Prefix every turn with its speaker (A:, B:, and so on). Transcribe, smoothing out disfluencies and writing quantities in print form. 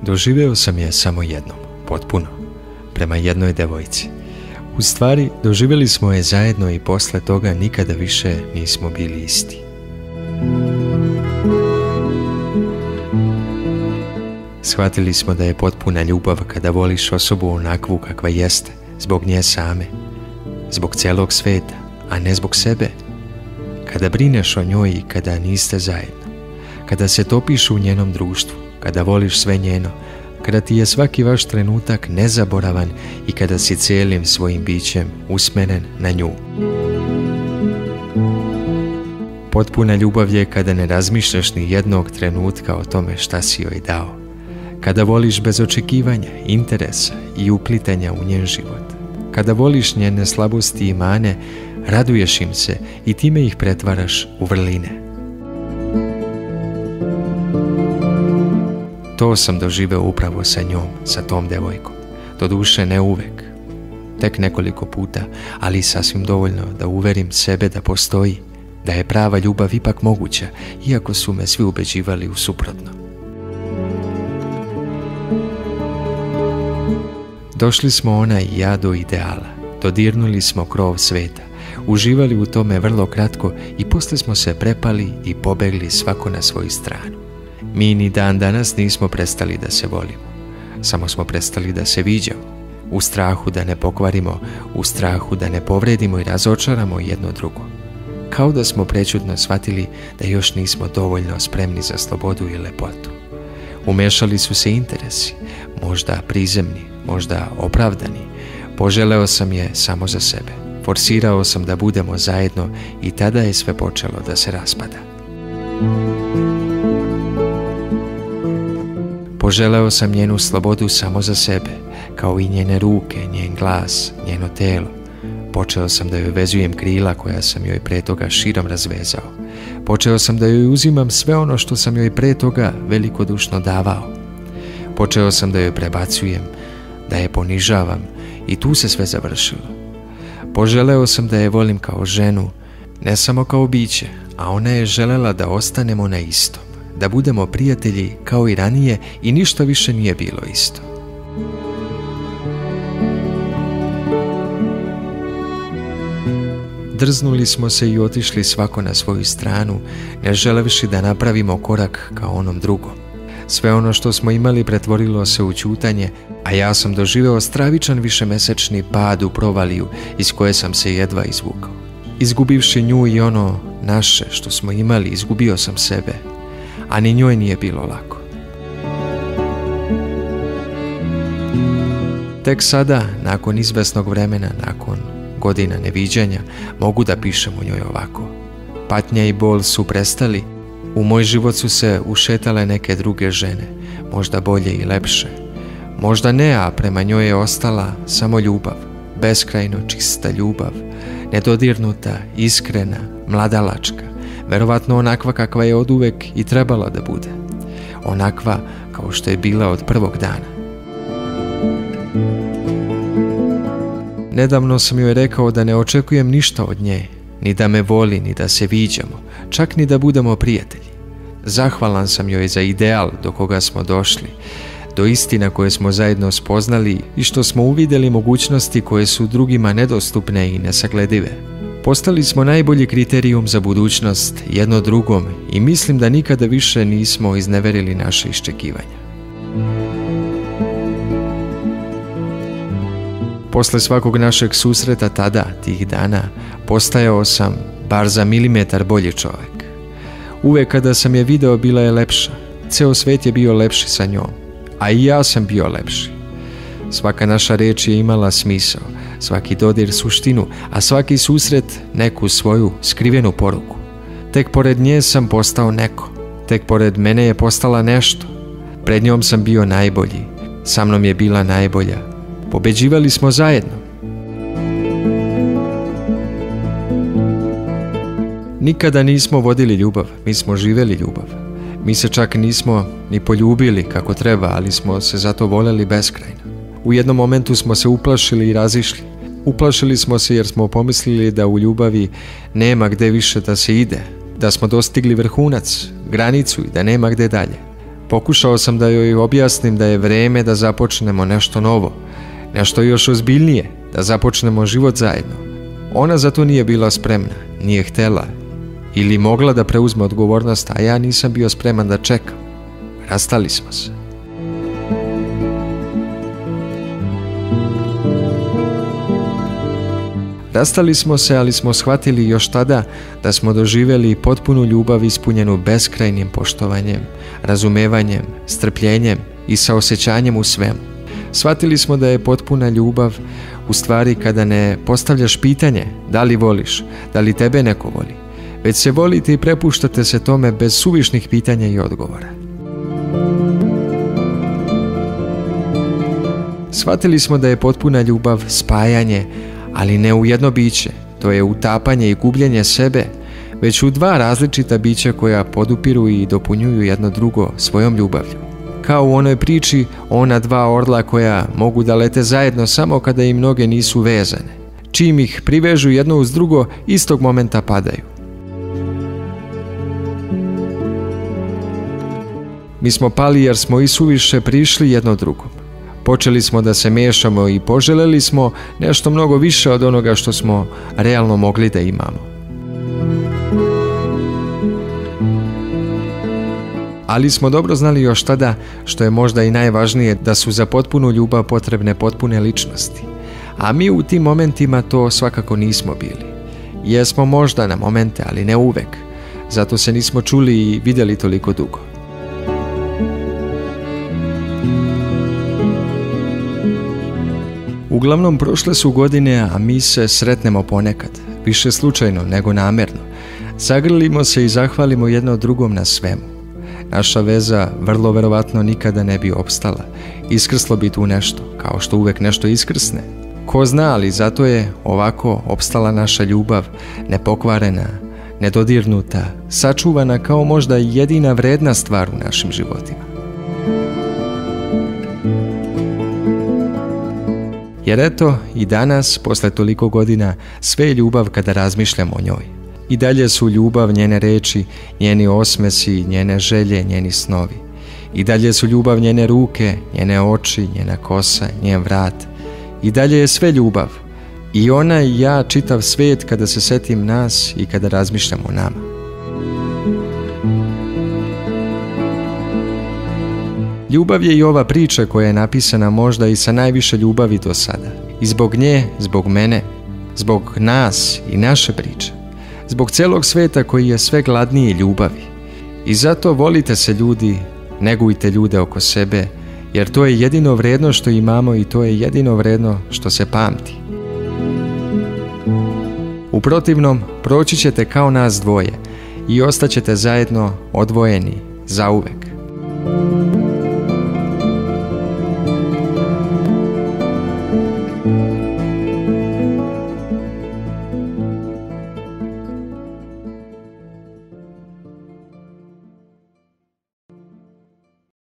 A: Doživeo sam je samo jednom, potpuno, prema jednoj devojci. U stvari, doživjeli smo je zajedno i posle toga nikada više nismo bili isti. Shvatili smo da je potpuna ljubav kada voliš osobu onakvu kakva jeste, zbog nje same, zbog celog sveta, a ne zbog sebe. Kada brineš o njoj i kada niste zajedno, kada se topiš u njenom društvu, kada voliš sve njeno, kada ti je svaki vaš trenutak nezaboravan i kada si cijelim svojim bićem usmeren na nju. Potpuna ljubav je kada ne razmišljaš ni jednog trenutka o tome šta si joj dao. Kada voliš bez očekivanja, interesa i uplitanja u njen život. Kada voliš njene slabosti i mane, raduješ im se i time ih pretvaraš u vrline. To sam doživeo upravo sa njom, sa tom devojkom. Doduše ne uvek. Tek nekoliko puta, ali sasvim dovoljno da uverim sebe da postoji, da je prava ljubav ipak moguća, iako su me svi ubeđivali u suprotno. Došli smo ona i ja do ideala, dodirnuli smo krov sveta, uživali u tome vrlo kratko i posle smo se prepali i pobegli svako na svoju stranu. Mi ni dan danas nismo prestali da se volimo, samo smo prestali da se viđamo, u strahu da ne pokvarimo, u strahu da ne povredimo i razočaramo jedno drugo. Kao da smo prećutno shvatili da još nismo dovoljno spremni za slobodu i lepotu. Umešali su se interesi, možda prizemni, možda opravdani. Poželeo sam je samo za sebe. Forsirao sam da budemo zajedno i tada je sve počelo da se raspada. Poželeo sam njenu slobodu samo za sebe, kao i njene ruke, njen glas, njeno telo. Počeo sam da joj vezujem krila koja sam joj pre toga širom razvezao. Počeo sam da joj uzimam sve ono što sam joj pre toga velikodušno davao. Počeo sam da joj prebacujem, da je ponižavam i tu se sve završilo. Poželeo sam da je volim kao ženu, ne samo kao biće, a ona je želela da ostanemo na istom, da budemo prijatelji kao i ranije i ništa više nije bilo isto. Drznuli smo se i otišli svako na svoju stranu, ne želevši da napravimo korak kao onom drugom. Sve ono što smo imali pretvorilo se u ćutanje, a ja sam doživeo stravičan višemesečni pad u provaliju iz koje sam se jedva izvukao. Izgubivši nju i ono naše što smo imali, izgubio sam sebe, a ni njoj nije bilo lako. Tek sada, nakon izvesnog vremena, nakon godina neviđanja, mogu da pišem o njoj ovako. Patnja i bol su prestali, u moj život su se ušetale neke druge žene, možda bolje i lepše. Možda ne, a prema njoj je ostala samo ljubav, beskrajno čista ljubav, nedodirnuta, iskrena, mladalačka, verovatno onakva kakva je oduvek i trebala da bude. Onakva kao što je bila od prvog dana. Nedavno sam joj rekao da ne očekujem ništa od nje, ni da me voli, ni da se viđamo, čak ni da budemo prijatelji. Zahvalan sam joj za ideal do koga smo došli, do istina koje smo zajedno spoznali i što smo uvidjeli mogućnosti koje su drugima nedostupne i nesagledive. Postali smo najbolji kriterijum za budućnost jedno drugom i mislim da nikada više nismo izneverili naše iščekivanja. Posle svakog našeg susreta tada, tih dana, postajao sam bar za milimetar bolji čovjek. Uvek kada sam je video bila je lepša, ceo svet je bio lepši sa njom, a i ja sam bio lepši. Svaka naša reč je imala smisao, svaki dodir suštinu, a svaki susret neku svoju skrivenu poruku. Tek pored nje sam postao neko, tek pored mene je postala nešto. Pred njom sam bio najbolji, sa mnom je bila najbolja. Pobeđivali smo zajedno. Nikada nismo vodili ljubav, mi smo živjeli ljubav. Mi se čak nismo ni poljubili kako treba, ali smo se zato voljeli beskrajno. U jednom momentu smo se uplašili i razišli. Uplašili smo se jer smo pomislili da u ljubavi nema gde više da se ide, da smo dostigli vrhunac, granicu i da nema gde dalje. Pokušao sam da joj objasnim da je vreme da započnemo nešto novo, nešto još ozbiljnije, da započnemo život zajedno. Ona za to nije bila spremna, nije htela ili mogla da preuzme odgovornost, a ja nisam bio spreman da čekam. Rastali smo se. Rastali smo se, ali smo shvatili još tada da smo doživjeli potpunu ljubav ispunjenu beskrajnim poštovanjem, razumevanjem, strpljenjem i saosjećanjem u svemu. Shvatili smo da je potpuna ljubav u stvari kada ne postavljaš pitanje da li voliš, da li tebe neko voli, već se volite i prepuštate se tome bez suvišnih pitanja i odgovora. Shvatili smo da je potpuna ljubav spajanje, ali ne u jedno biće, to je utapanje i gubljenje sebe, već u dva različita bića koja podupiru i dopunjuju jedno drugo svojom ljubavlju. Kao u onoj priči ona dva orla koja mogu da lete zajedno samo kada im noge nisu vezane. Čim ih privežu jedno uz drugo, istog momenta padaju. Mi smo pali jer smo isuviše prišli jedno drugom. Počeli smo da se miješamo i poželjeli smo nešto mnogo više od onoga što smo realno mogli da imamo. Ali smo dobro znali još tada, što je možda i najvažnije, da su za potpunu ljubav potrebne potpune ličnosti. A mi u tim momentima to svakako nismo bili. Jesmo možda na momente, ali ne uvek. Zato se nismo čuli i vidjeli toliko dugo. Uglavnom prošle su godine, a mi se sretnemo ponekad, više slučajno nego namerno. Zagrlimo se i zahvalimo jedno drugom na svemu. Naša veza vrlo verovatno nikada ne bi opstala. Iskrslo bi tu nešto, kao što uvek nešto iskrsne. Ko zna, ali zato je ovako opstala naša ljubav, nepokvarena, nedodirnuta, sačuvana kao možda jedina vredna stvar u našim životima. Jer eto, i danas, posle toliko godina, sve je ljubav kada razmišljamo o njoj. I dalje su ljubav njene reči, njeni osmesi, njene želje, njeni snovi. I dalje su ljubav njene ruke, njene oči, njena kosa, njen vrat. I dalje je sve ljubav. I ona i ja, čitav svijet kada se setim nas i kada razmišljam o nama. Ljubav je i ova priča koja je napisana možda i sa najviše ljubavi do sada. I zbog nje, zbog mene, zbog nas i naše priče. Zbog celog sveta koji je sve gladniji ljubavi. I zato volite se ljudi, negujte ljude oko sebe, jer to je jedino vredno što imamo i to je jedino vredno što se pamti. U protivnom, proći ćete kao nas dvoje i ostaćete zajedno odvojeni zauvek.